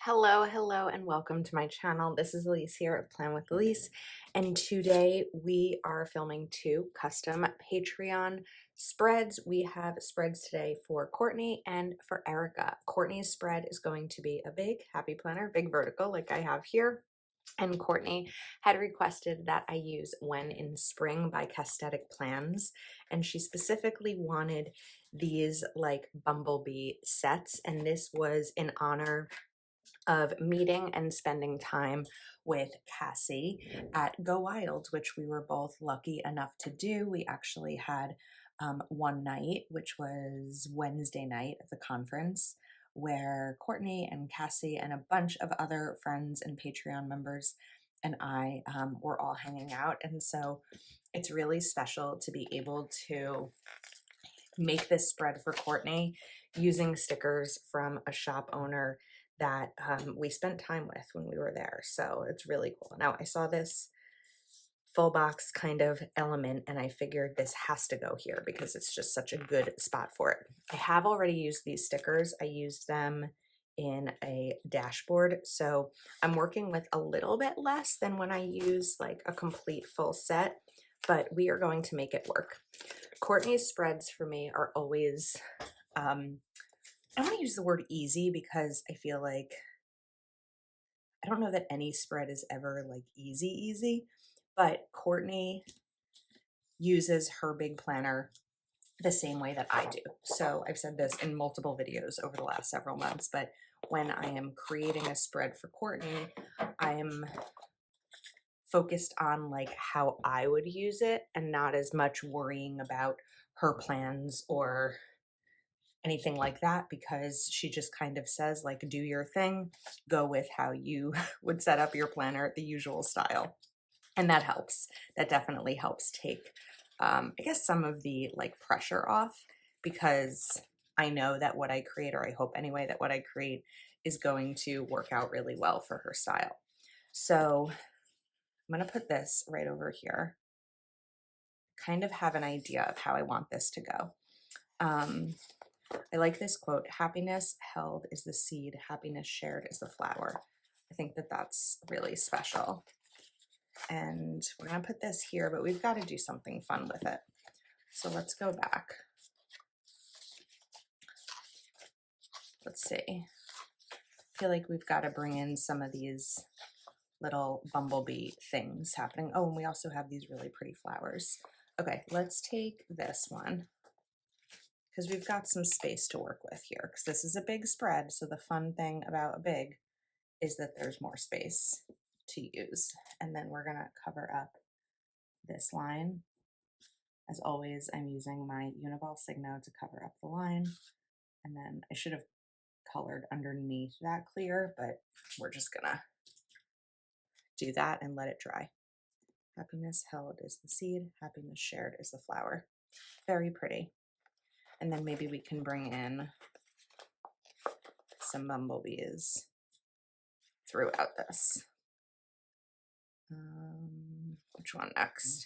Hello, hello, and welcome to my channel. This is Elise here at Plan with Elise, and today we are filming two custom Patreon spreads. We have spreads today for Courtney and for Erica. Courtney's spread is going to be a big happy planner, big vertical like I have here. And Courtney had requested that I use When in Spring by Castetic Plans, and she specifically wanted these like bumblebee sets, and this was in honor of meeting and spending time with Cassie at Go Wild, which we were both lucky enough to do. We actually had one night, which was Wednesday night at the conference, where Courtney and Cassie and a bunch of other friends and Patreon members and I were all hanging out. And so it's really special to be able to make this spread for Courtney using stickers from a shop owner that we spent time with when we were there. So it's really cool. Now I saw this full box kind of element and I figured this has to go here because it's just such a good spot for it. I have already used these stickers. I used them in a dashboard. So I'm working with a little bit less than when I use like a complete full set, but we are going to make it work. Courtney's spreads for me are always, I don't want to use the word easy because I feel like, I don't know that any spread is ever like easy, but Courtney uses her big planner the same way that I do. So I've said this in multiple videos over the last several months, but when I am creating a spread for Courtney, I am focused on like how I would use it and not as much worrying about her plans or anything like that, because she just kind of says like, do your thing, go with how you would set up your planner, the usual style. And that helps. That definitely helps take, I guess, some of the like pressure off, because I know that what I create, or I hope anyway, that what I create is going to work out really well for her style. So I'm going to put this right over here, kind of have an idea of how I want this to go. I like this quote: happiness held is the seed, happiness shared is the flower. I think that that's really special. And we're going to put this here, but we've got to do something fun with it. So let's go back. Let's see. I feel like we've got to bring in some of these little bumblebee things happening. Oh, and we also have these really pretty flowers. Okay, let's take this one because we've got some space to work with here, because this is a big spread. So the fun thing about a big is that there's more space to use. And then we're going to cover up this line. As always, I'm using my Uniball Signo to cover up the line. And then I should have colored underneath that clear, but we're just gonna do that and let it dry. Happiness held is the seed, happiness shared is the flower. Very pretty. And then maybe we can bring in some bumblebees throughout this. Which one next?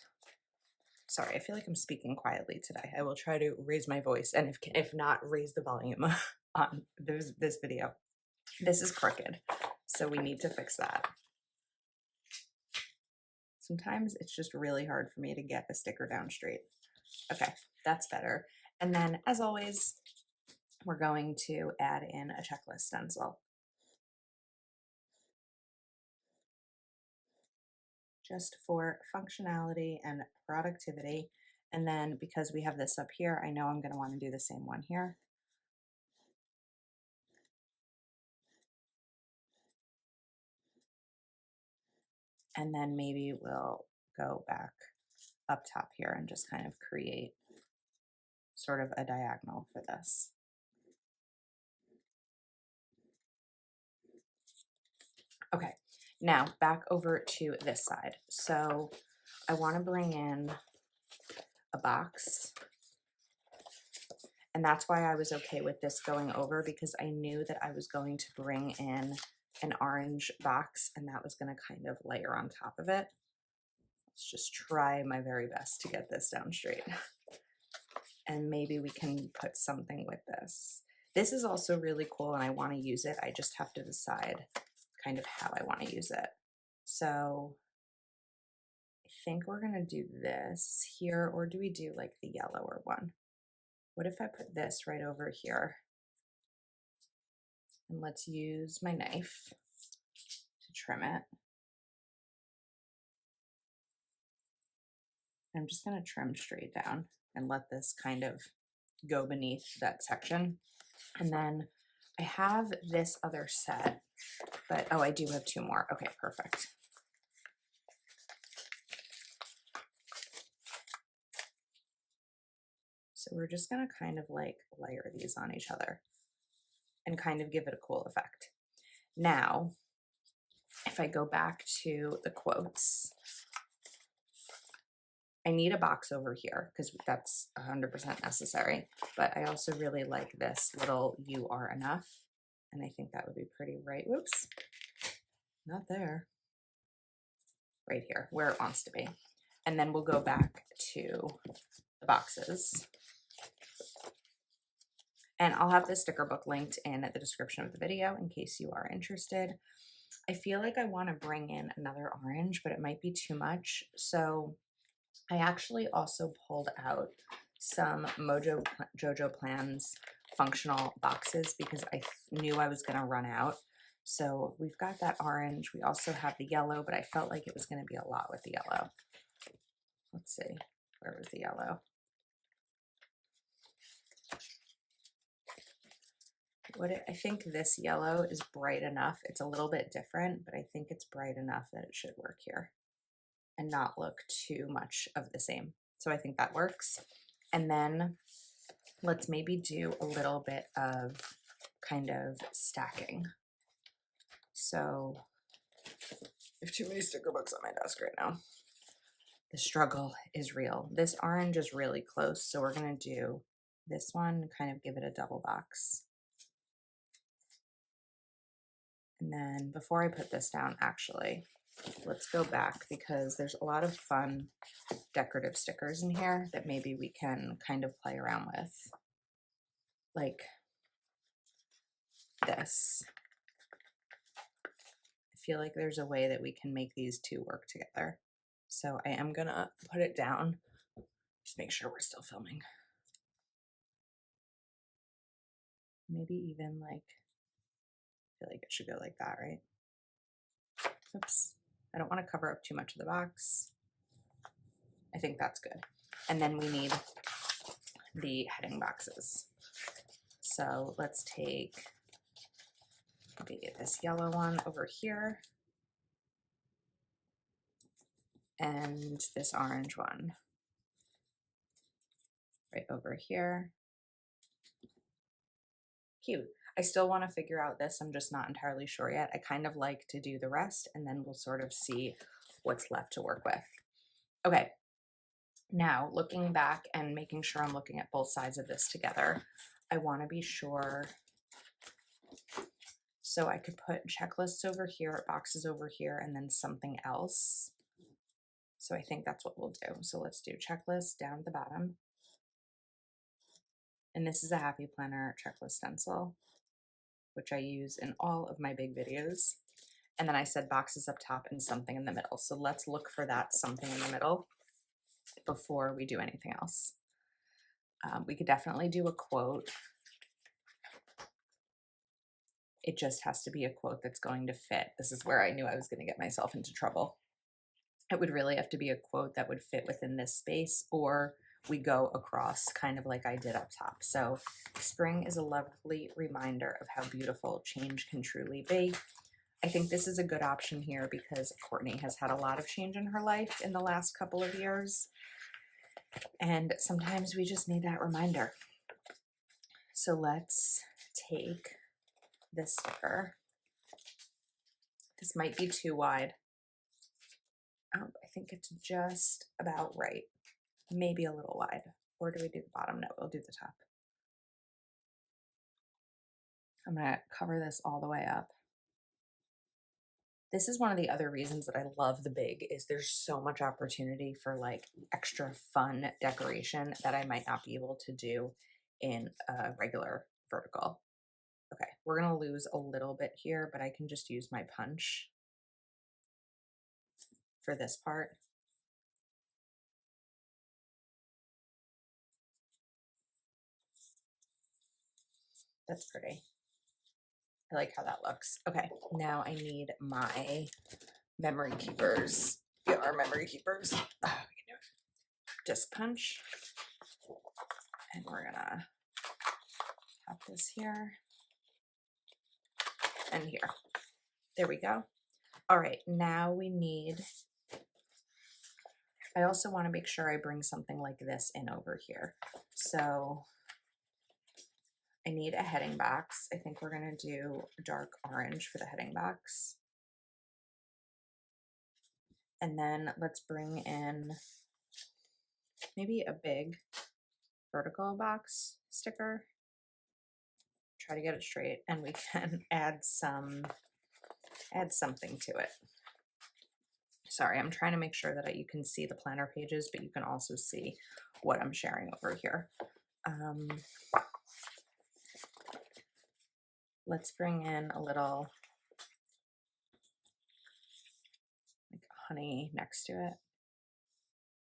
Sorry, I feel like I'm speaking quietly today. I will try to raise my voice, and if not, raise the volume on this video. This is crooked, so we need to fix that. Sometimes it's just really hard for me to get a sticker down straight. Okay, that's better. And then, as always, we're going to add in a checklist stencil. Just for functionality and productivity. And then because we have this up here, I know I'm going to want to do the same one here. And then maybe we'll go back up top here and just kind of create sort of a diagonal for this. Okay, now back over to this side. So I want to bring in a box, and that's why I was okay with this going over, because I knew that I was going to bring in an orange box and that was going to kind of layer on top of it. Let's just try my very best to get this down straight. And maybe we can put something with this. This is also really cool and I want to use it. I just have to decide kind of how I want to use it. So I think we're going to do this here, or do we do like the yellower one? What if I put this right over here? And let's use my knife to trim it. I'm just going to trim straight down and let this kind of go beneath that section. And then I have this other set, but oh, I do have two more. Okay, perfect. So we're just going to kind of like layer these on each other and kind of give it a cool effect. Now, if I go back to the quotes, I need a box over here because that's 100% necessary, but I also really like this little "you are enough," and I think that would be pretty right. Whoops, not there. Right here, where it wants to be. And then we'll go back to the boxes. And I'll have the sticker book linked in the description of the video in case you are interested. I feel like I want to bring in another orange, but it might be too much. So I actually also pulled out some Mojo Jojo Plans functional boxes because I knew I was going to run out. So we've got that orange. We also have the yellow, but I felt like it was going to be a lot with the yellow. Let's see, where was the yellow? I think this yellow is bright enough. It's a little bit different, but I think it's bright enough that it should work here and not look too much of the same. So I think that works. And then let's maybe do a little bit of kind of stacking. So I have too many sticker books on my desk right now. The struggle is real. This orange is really close, so we're gonna do this one, kind of give it a double box. And then before I put this down, actually, let's go back because there's a lot of fun decorative stickers in here that maybe we can kind of play around with. Like this. I feel like there's a way that we can make these two work together. So I am gonna put it down. Just make sure we're still filming. Maybe even like, I feel like it should go like that, right? Oops. I don't want to cover up too much of the box. I think that's good. And then we need the heading boxes. So let's take maybe this yellow one over here and this orange one right over here. Cute. I still want to figure out this. I'm just not entirely sure yet. I kind of like to do the rest and then we'll sort of see what's left to work with. Okay. Now, looking back and making sure I'm looking at both sides of this together, I want to be sure. So I could put checklists over here, boxes over here, and then something else. So I think that's what we'll do. So let's do checklist down at the bottom. And this is a Happy Planner checklist stencil, which I use in all of my big videos. And then I said boxes up top and something in the middle. So let's look for that something in the middle before we do anything else. We could definitely do a quote. It just has to be a quote that's going to fit. This is where I knew I was going to get myself into trouble. It would really have to be a quote that would fit within this space, or we go across kind of like I did up top. So spring is a lovely reminder of how beautiful change can truly be. I think this is a good option here because Courtney has had a lot of change in her life in the last couple of years. And sometimes we just need that reminder. So let's take this sticker. This might be too wide. I think it's just about right. Maybe a little wide. Or do we do the bottom? No, we'll do the top. I'm going to cover this all the way up. This is one of the other reasons that I love the big is there's so much opportunity for like extra fun decoration that I might not be able to do in a regular vertical. gonna lose a little bit here, but I can just use my punch for this part. That's pretty. I like how that looks. Okay, now I need my memory keepers. Yeah, our memory keepers. Oh, we can do it. Disc punch. And we're gonna pop this here and here. There we go. All right, now we need, I also want to make sure I bring something like this in over here. So I need a heading box. I think we're gonna do dark orange for the heading box. And then let's bring in maybe a big vertical box sticker. Try to get it straight, and we can add something to it. Sorry, I'm trying to make sure that you can see the planner pages, but you can also see what I'm sharing over here. Let's bring in a little like honey next to it.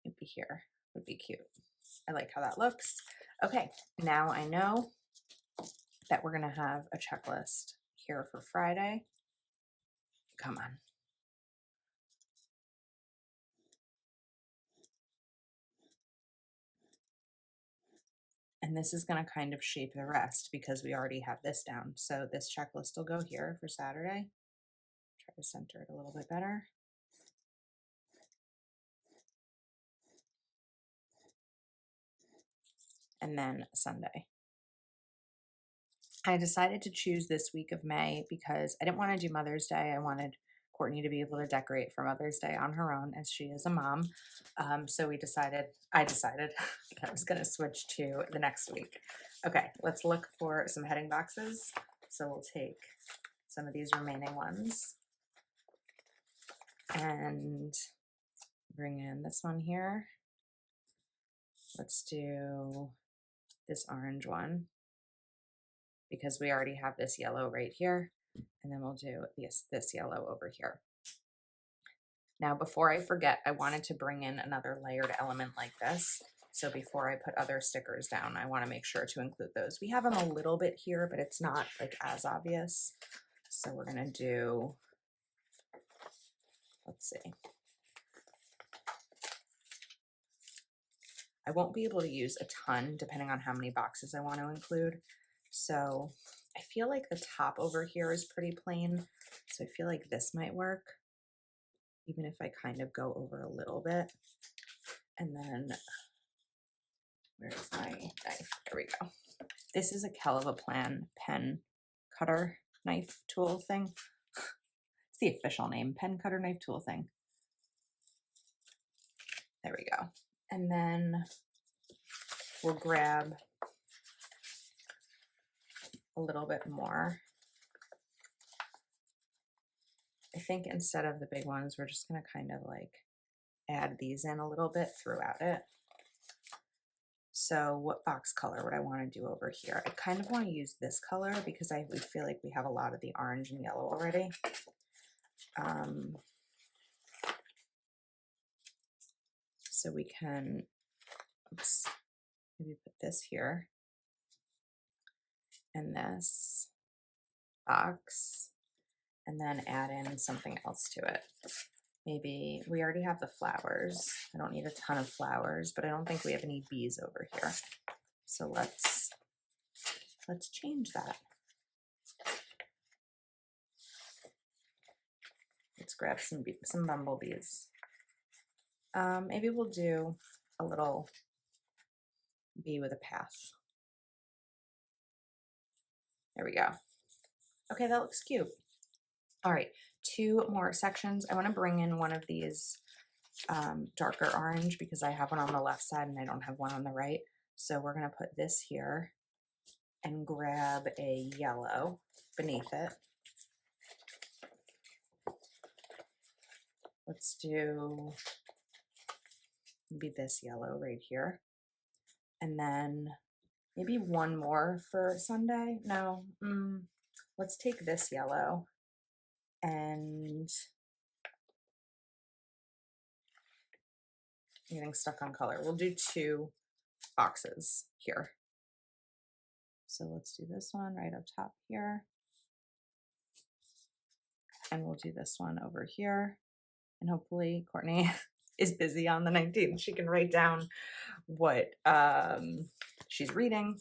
Maybe here would be cute. I like how that looks. Okay, now I know that we're gonna have a checklist here for Friday. Come on. And this is going to kind of shape the rest because we already have this down. So this checklist will go here for Saturday. Try to center it a little bit better. And then Sunday. I decided to choose this week of May because I didn't want to do Mother's Day. I wanted Courtney to be able to decorate for Mother's Day on her own as she is a mom. So I decided that I was going to switch to the next week. Okay, let's look for some heading boxes. So we'll take some of these remaining ones and bring in this one here. Let's do this orange one because we already have this yellow right here. And then we'll do this yellow over here. Now, before I forget, I wanted to bring in another layered element like this. So before I put other stickers down, I want to make sure to include those. We have them a little bit here, but it's not like as obvious. So we're going to do, let's see. I won't be able to use a ton depending on how many boxes I want to include. So I feel like the top over here is pretty plain. So I feel like this might work, even if I kind of go over a little bit. And then, where's my knife? There we go. This is a Kelva Plan pen cutter knife tool thing. It's the official name, pen cutter knife tool thing. There we go. And then we'll grab a little bit more. I think instead of the big ones, we're just going to kind of like add these in a little bit throughout it. So what box color would I want to do over here? I kind of want to use this color because we feel like we have a lot of the orange and yellow already. So we can, oops, maybe put this here and this box, and then add in something else to it. Maybe we already have the flowers. I don't need a ton of flowers, but I don't think we have any bees over here. So let's change that. Let's grab some bumblebees. Maybe we'll do a little bee with a path. There we go. Okay, that looks cute. All right, 2 more sections. I want to bring in one of these darker orange because I have one on the left side and I don't have one on the right. So we're going to put this here and grab a yellow beneath it. Let's do maybe this yellow right here. And then maybe one more for Sunday. No, let's take this yellow and getting stuck on color. We'll do 2 boxes here. So let's do this one right up top here. And we'll do this one over here. And hopefully Courtney is busy on the 19th. She can write down what she's reading,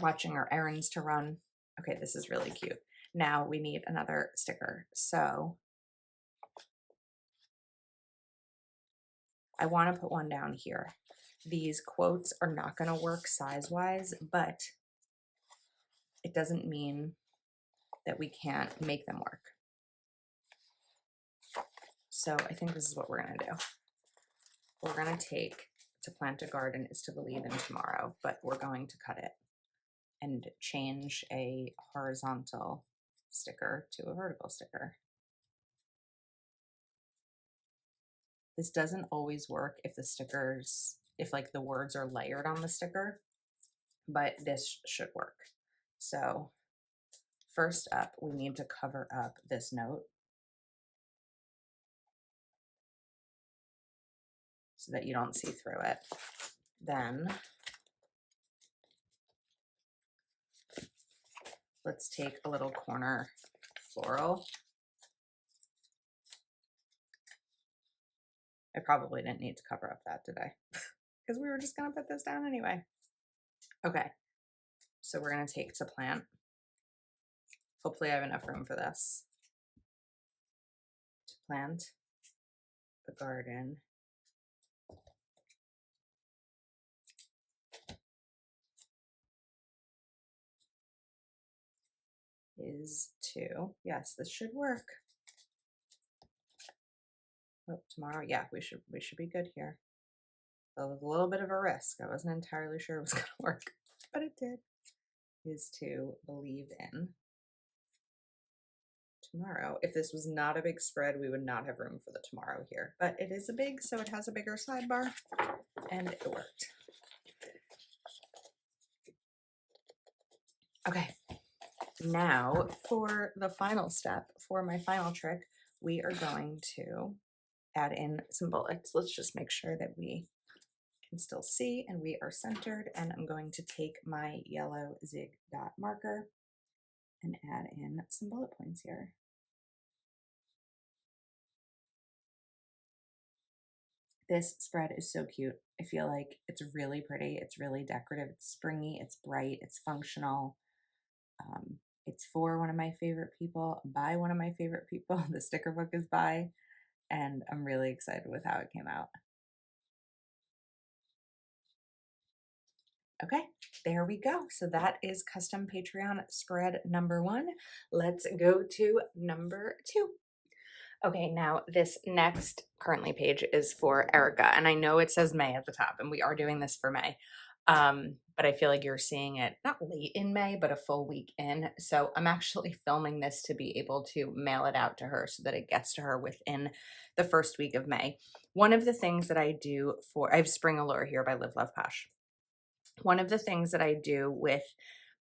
watching her errands to run. Okay, this is really cute. Now we need another sticker. So I want to put one down here. These quotes are not going to work size-wise, but it doesn't mean that we can't make them work. So I think this is what we're going to do. We're going to take "To plant a garden is to believe in tomorrow," but we're going to cut it and change a horizontal sticker to a vertical sticker. This doesn't always work if the stickers, if like the words are layered on the sticker, but this should work. So first up, we need to cover up this note so that you don't see through it. Then let's take a little corner floral. I probably didn't need to cover up that, did I? Because we were just going to put this down anyway. Okay, so we're going to take "To plant." Hopefully I have enough room for this. To plant a garden is to, yes, this should work. Oh, tomorrow, yeah, we should be good here. That was a little bit of a risk. I wasn't entirely sure it was going to work, but it did. Is to believe in tomorrow. If this was not a big spread, we would not have room for the tomorrow here, but it is a big, so it has a bigger sidebar, and it worked. Okay, now for the final step, for my final trick, we are going to add in some bullets. Let's just make sure that we can still see and we are centered, and I'm going to take my yellow zig dot marker and add in some bullet points here. This spread is so cute. I feel like it's really pretty, it's really decorative, it's springy, it's bright, it's functional. It's for one of my favorite people, by one of my favorite people. The sticker book is by, and I'm really excited with how it came out. Okay, there we go. So that is custom Patreon spread number 1. Let's go to number 2. Okay, now this next currently page is for Erica, and I know it says May at the top, and we are doing this for May. But I feel like you're seeing it not late in May, but a full week in. So I'm actually filming this to be able to mail it out to her so that it gets to her within the first week of May. One of the things that I do I have Spring Allure here by Live Love Posh. One of the things that I do with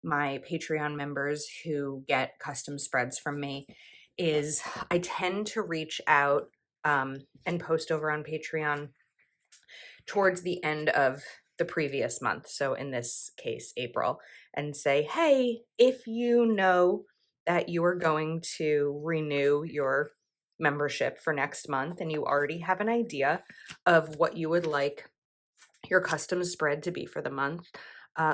my Patreon members who get custom spreads from me is I tend to reach out and post over on Patreon towards the end of the previous month, so in this case April, and say, hey, if you know that you are going to renew your membership for next month and you already have an idea of what you would like your custom spread to be for the month,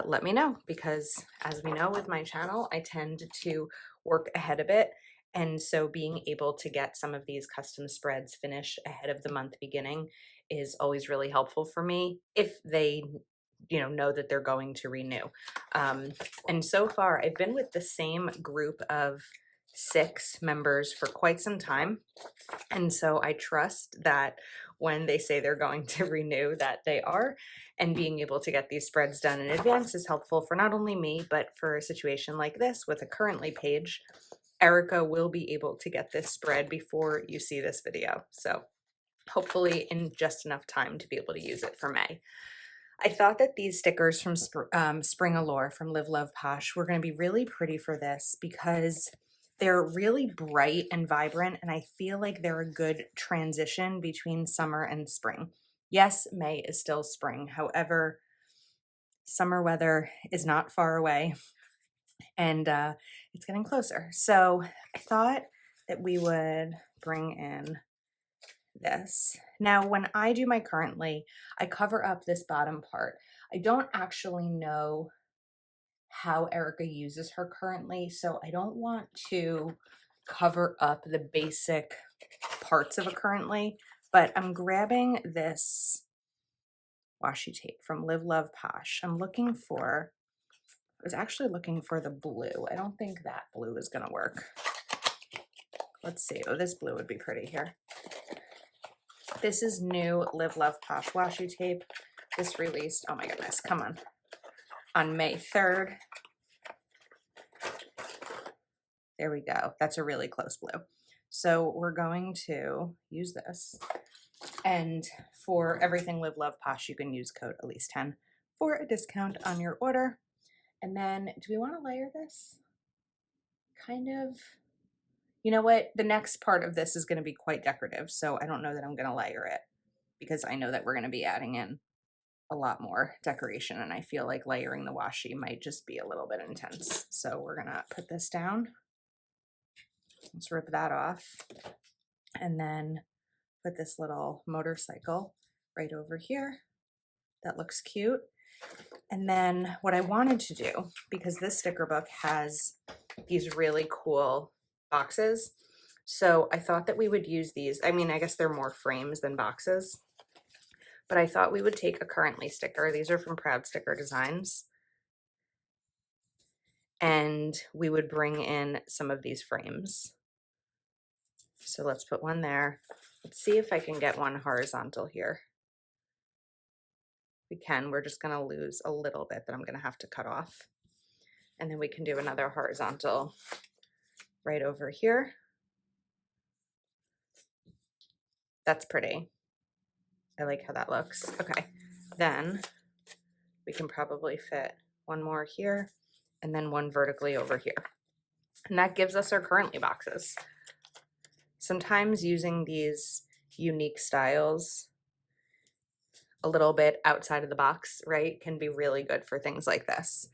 let me know, because as we know with my channel, I tend to work ahead a bit. And so being able to get some of these custom spreads finished ahead of the month beginning is always really helpful for me if they know that they're going to renew. And so far I've been with the same group of 6 members for quite some time. And so I trust that when they say they're going to renew, that they are, and being able to get these spreads done in advance is helpful for not only me, but for a situation like this with a currently page. Erica will be able to get this spread before you see this video. So hopefully in just enough time to be able to use it for May. I thought that these stickers from Spring Allure from Live Love Posh were going to be really pretty for this because they're really bright and vibrant, and I feel like they're a good transition between summer and spring. Yes, May is still spring. However, summer weather is not far away, and it's getting closer. So I thought that we would bring in this. Now, when I do my currently, I cover up this bottom part. I don't actually know how Erica uses her currently, so I don't want to cover up the basic parts of a currently, but I'm grabbing this washi tape from Live Love Posh. I was actually looking for the blue. I don't think that blue is gonna work. Let's see. Oh, this blue would be pretty here. This is new Live Love Posh washi tape. This released, oh my goodness, come on May 3rd. There we go. That's a really close blue. So we're going to use this. And for everything Live Love Posh, you can use code Elise10 for a discount on your order. And then, do we want to layer this? Kind of. You know what? The next part of this is going to be quite decorative, so I don't know that I'm going to layer it because I know that we're going to be adding in a lot more decoration, and I feel like layering the washi might just be a little bit intense. So we're going to put this down. Let's rip that off. And then put this little motorcycle right over here. That looks cute. And then what I wanted to do, because this sticker book has these really cool boxes, so I thought that we would use these. I mean, I guess they're more frames than boxes, but I thought we would take a currently sticker. These are from Proud Sticker Designs. And we would bring in some of these frames. So let's put one there. Let's see if I can get one horizontal here. We can. We're just going to lose a little bit that I'm going to have to cut off. And then we can do another horizontal right over here. That's pretty. I like how that looks. Okay, then we can probably fit one more here and then one vertically over here. And that gives us our currently boxes. Sometimes using these unique styles a little bit outside of the box, right, can be really good for things like this.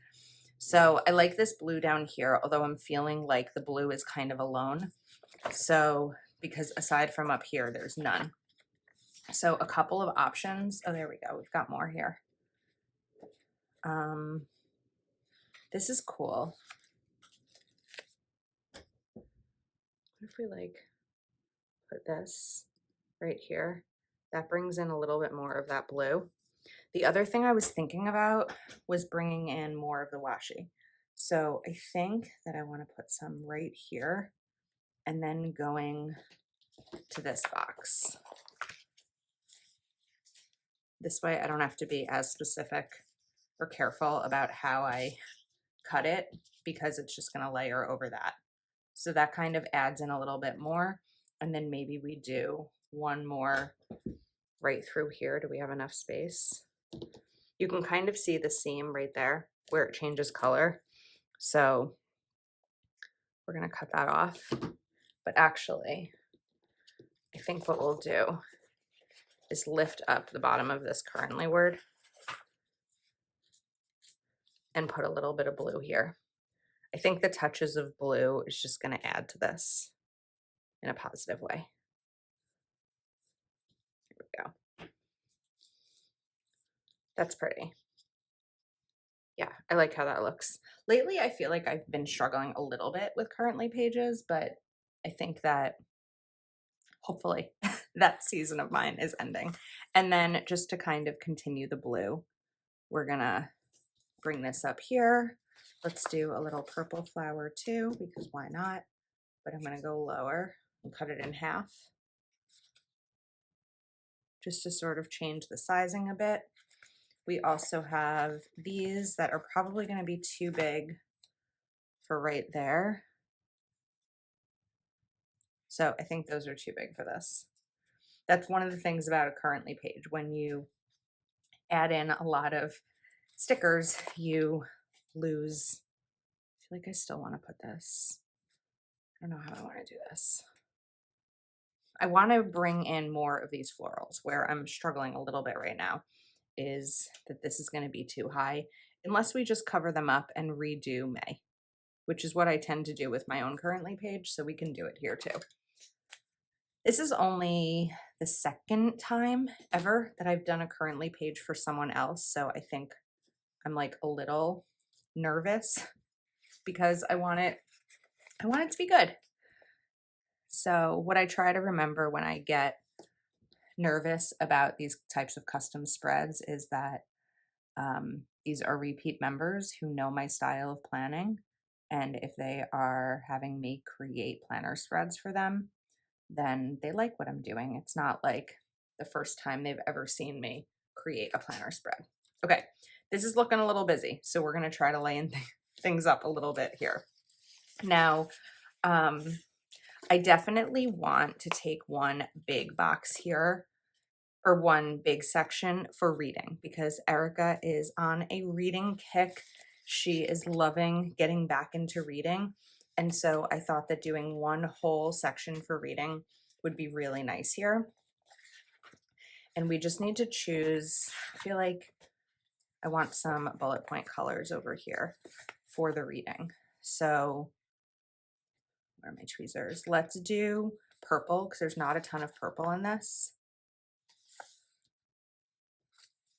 So I like this blue down here, although I'm feeling like the blue is kind of alone. So, because aside from up here, there's none. So a couple of options. Oh, there we go. We've got more here. This is cool. What if we like put this right here? That brings in a little bit more of that blue. The other thing I was thinking about was bringing in more of the washi. So I think that I want to put some right here and then going to this box. This way I don't have to be as specific or careful about how I cut it because it's just going to layer over that. So that kind of adds in a little bit more. And then maybe we do one more right through here. Do we have enough space? You can kind of see the seam right there where it changes color. So we're going to cut that off. But actually, I think what we'll do is lift up the bottom of this currently word and put a little bit of blue here. I think the touches of blue is just going to add to this in a positive way. Here we go. That's pretty. Yeah, I like how that looks. Lately, I feel like I've been struggling a little bit with currently pages, but I think that hopefully that season of mine is ending. And then just to kind of continue the blue, we're gonna bring this up here. Let's do a little purple flower too, because why not? But I'm gonna go lower and cut it in half just to sort of change the sizing a bit. We also have these that are probably going to be too big for right there. So I think those are too big for this. That's one of the things about a currently page. When you add in a lot of stickers, you lose. I feel like I still want to put this. I don't know how I want to do this. I want to bring in more of these florals. Where I'm struggling a little bit right now is that this is going to be too high unless we just cover them up and redo May, which is what I tend to do with my own Currently page, so we can do it here too. This is only the second time ever that I've done a Currently page for someone else, so I think I'm like a little nervous because I want it to be good. So what I try to remember when I get nervous about these types of custom spreads is that these are repeat members who know my style of planning. And if they are having me create planner spreads for them, then they like what I'm doing. It's not like the first time they've ever seen me create a planner spread. Okay, this is looking a little busy, so we're going to try to lay in things up a little bit here. Now, I definitely want to take one big box here, or one big section for reading, because Erica is on a reading kick. She is loving getting back into reading. And so I thought that doing one whole section for reading would be really nice here. And we just need to choose, I feel like I want some bullet point colors over here for the reading. So where are my tweezers? Let's do purple, because there's not a ton of purple in this.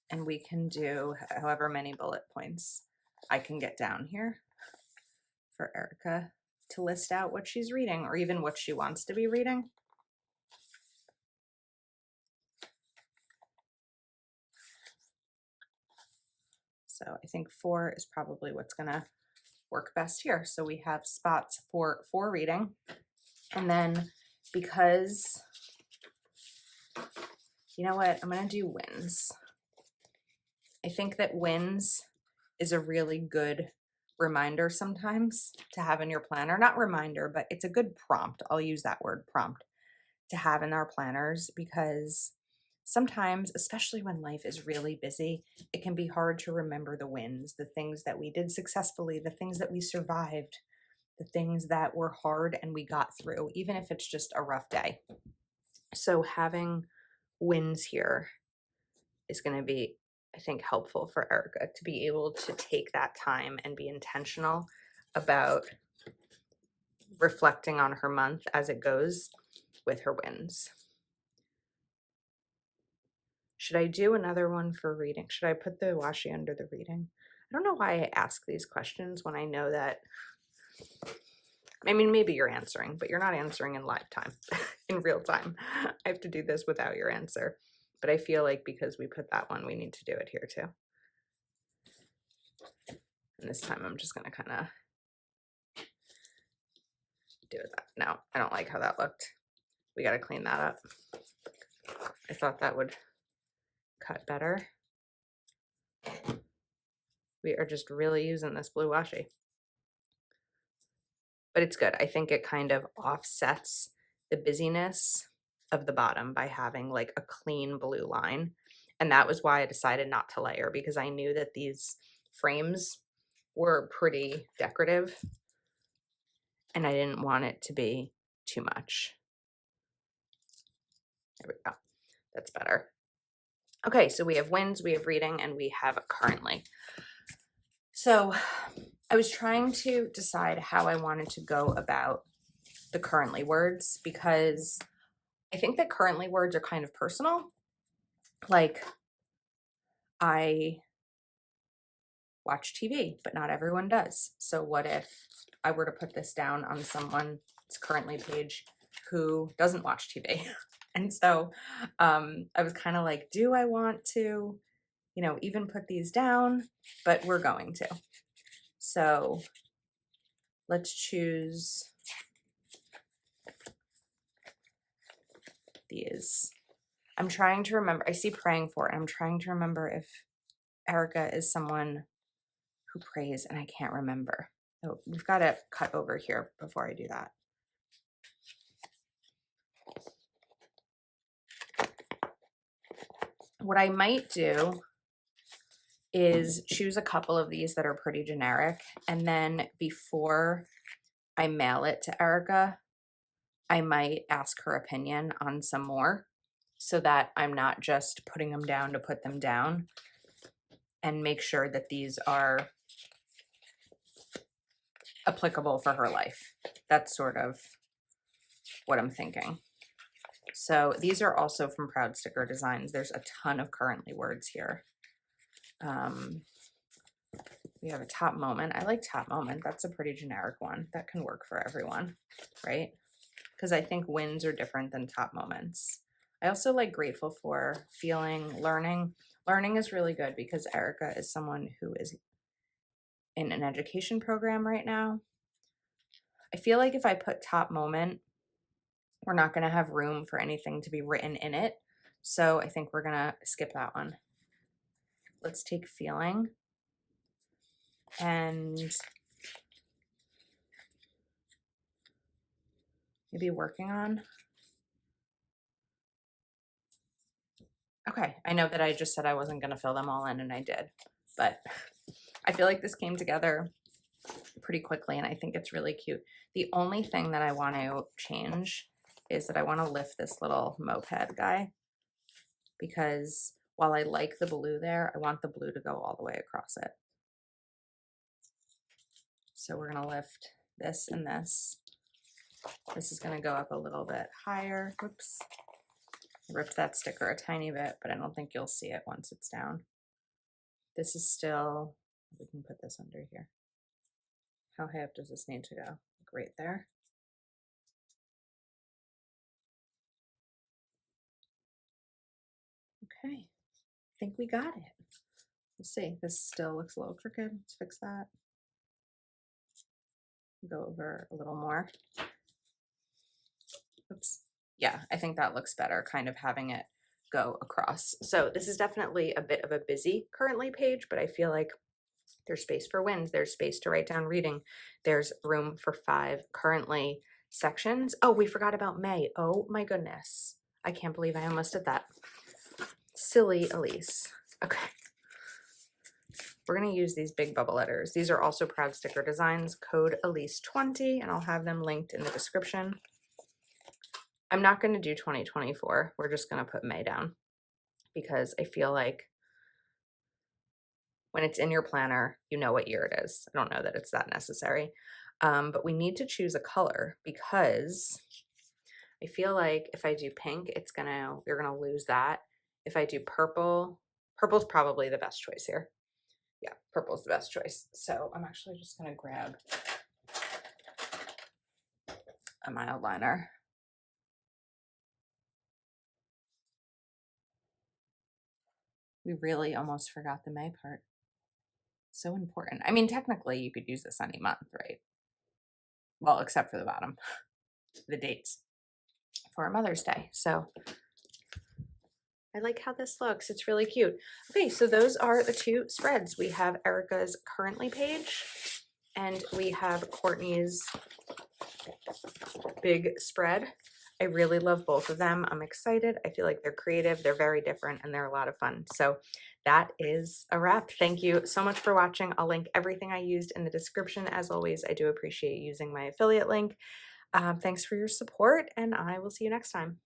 And we can do however many bullet points I can get down here for Erica to list out what she's reading, or even what she wants to be reading. So I think 4 is probably what's gonna work best here. So we have spots for reading. And then because, you know what, I'm gonna do wins. I think that wins is a really good reminder sometimes to have in your planner. Not reminder, but it's a good prompt. I'll use that word, prompt, to have in our planners, because sometimes, especially when life is really busy, it can be hard to remember the wins, the things that we did successfully, the things that we survived, the things that were hard and we got through, even if it's just a rough day. So having wins here is going to be, I think, helpful for Erica to be able to take that time and be intentional about reflecting on her month as it goes with her wins. Should I do another one for reading? Should I put the washi under the reading? I don't know why I ask these questions when I know that, I mean, maybe you're answering, but you're not answering in live time, in real time. I have to do this without your answer. But I feel like because we put that one, we need to do it here too. And this time I'm just going to kind of do it. No, I don't like how that looked. We got to clean that up. I thought that would cut better. We are just really using this blue washi. But it's good. I think it kind of offsets the busyness of the bottom by having like a clean blue line. And that was why I decided not to layer, because I knew that these frames were pretty decorative and I didn't want it to be too much. There we go. That's better. Okay, so we have wins, we have reading, and we have currently. So I was trying to decide how I wanted to go about the currently words, because I think that currently words are kind of personal. Like, I watch TV, but not everyone does. So what if I were to put this down on someone's currently page who doesn't watch TV? And so I was kind of like, do I want to, you know, even put these down? But we're going to. So let's choose these. I'm trying to remember. I see praying for it. I'm trying to remember if Erica is someone who prays, and I can't remember. So we've got to cut over here before I do that. What I might do is choose a couple of these that are pretty generic, and then before I mail it to Erica, I might ask her opinion on some more so that I'm not just putting them down to put them down, and make sure that these are applicable for her life. That's sort of what I'm thinking. So these are also from Proud Sticker Designs. There's a ton of currently words here. We have a top moment. I like top moment. That's a pretty generic one. That can work for everyone, right? Because I think wins are different than top moments. I also like grateful for, feeling, learning. Learning is really good because Erica is someone who is in an education program right now. I feel like if I put top moment, we're not going to have room for anything to be written in it. So I think we're going to skip that one. Let's take feeling and maybe working on. Okay, I know that I just said I wasn't going to fill them all in, and I did, but I feel like this came together pretty quickly, and I think it's really cute. The only thing that I want to change is that I want to lift this little moped guy, because while I like the blue there, I want the blue to go all the way across it. So we're going to lift this and this. This is going to go up a little bit higher. Whoops. I ripped that sticker a tiny bit, but I don't think you'll see it once it's down. This is still, we can put this under here. How high up does this need to go? Like right there. Okay, I think we got it. We'll see. This still looks a little crooked. Let's fix that. Go over a little more. Oops. Yeah, I think that looks better, kind of having it go across. So this is definitely a bit of a busy currently page, but I feel like there's space for wins. There's space to write down reading. There's room for 5 currently sections. Oh, we forgot about May. Oh my goodness. I can't believe I almost did that. Silly Elise. Okay. We're going to use these big bubble letters. These are also Proud Sticker Designs, code Elise20, and I'll have them linked in the description. I'm not going to do 2024. We're just going to put May down because I feel like when it's in your planner, you know what year it is. I don't know that it's that necessary. But we need to choose a color because I feel like if I do pink, you're gonna lose that. If I do purple, purple's probably the best choice here. Yeah, purple's the best choice. So I'm actually just gonna grab a mild liner. We really almost forgot the May part. So important. I mean, technically you could use this any month, right? Well, except for the bottom, the dates for Mother's Day. So I like how this looks. It's really cute. Okay, so those are the 2 spreads. We have Erica's currently page and we have Courtney's big spread. I really love both of them. I'm excited. I feel like they're creative, they're very different, and they're a lot of fun. So that is a wrap. Thank you so much for watching. I'll link everything I used in the description. As always, I do appreciate using my affiliate link. Thanks for your support, and I will see you next time.